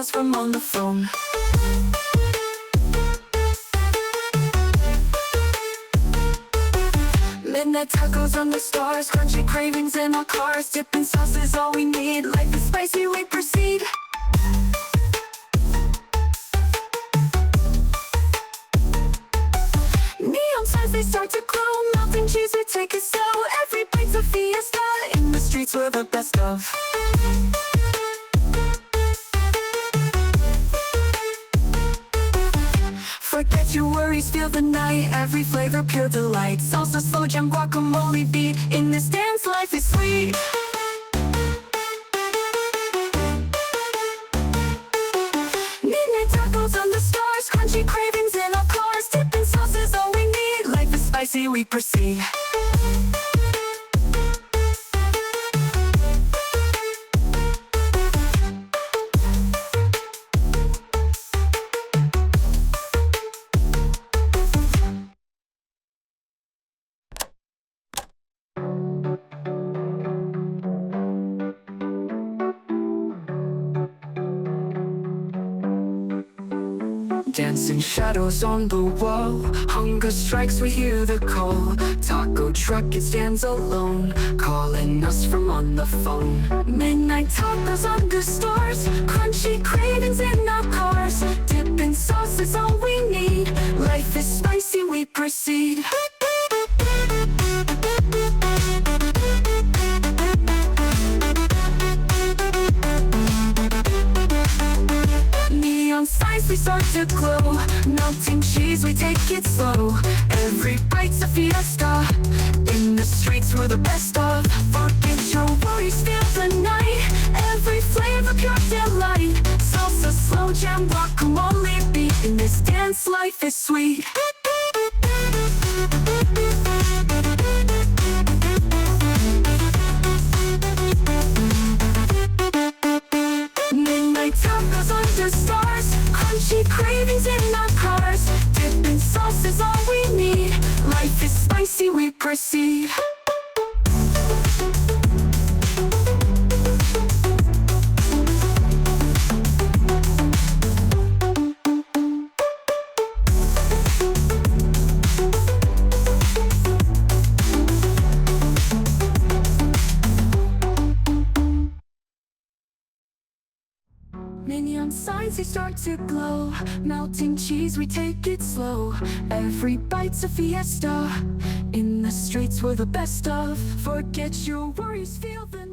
us from on the phone. Midnight tacos on the stars, crunchy cravings in our cars. Dipping sauce is all we need, life is spicy, we proceed. Neon signs, they start to glow. Melting cheese, we take it slow. Every bite's a fiesta. In the streets, we're the best of. Forget your worries, feel the night. Every flavor, pure delight. Salsa, slow jam, guacamole beat. In this dance, life is sweet. Midnight tacos on the stars, crunchy cravings in our cars. Dipping sauce is all we need, life is spicy, we proceed. Dancing shadows on the wall. Hunger strikes, we hear the call. Taco truck, it stands alone, calling us from on the phone. Midnight tacos under stars, crunchy cravings in our cars. Dipping sauce is all we need, life is spicy, we proceed. Neon signs, we start to glow. Melting cheese, we take it slow. Every bite's a fiesta. In the streets, we're the best of. Forget your worries, feel the night. Every flavor, pure delight. Salsa, slow jam, guacamole beat. In this dance, life is sweet. Midnight tacos under stars, crunchy cravings in our cars. Dipping sauce is all we need, life is spicy, we proceed. Neon signs, they start to glow. Melting cheese, we take it slow. Every bite's a fiesta. In the streets, we're the best of. Forget your worries, feel the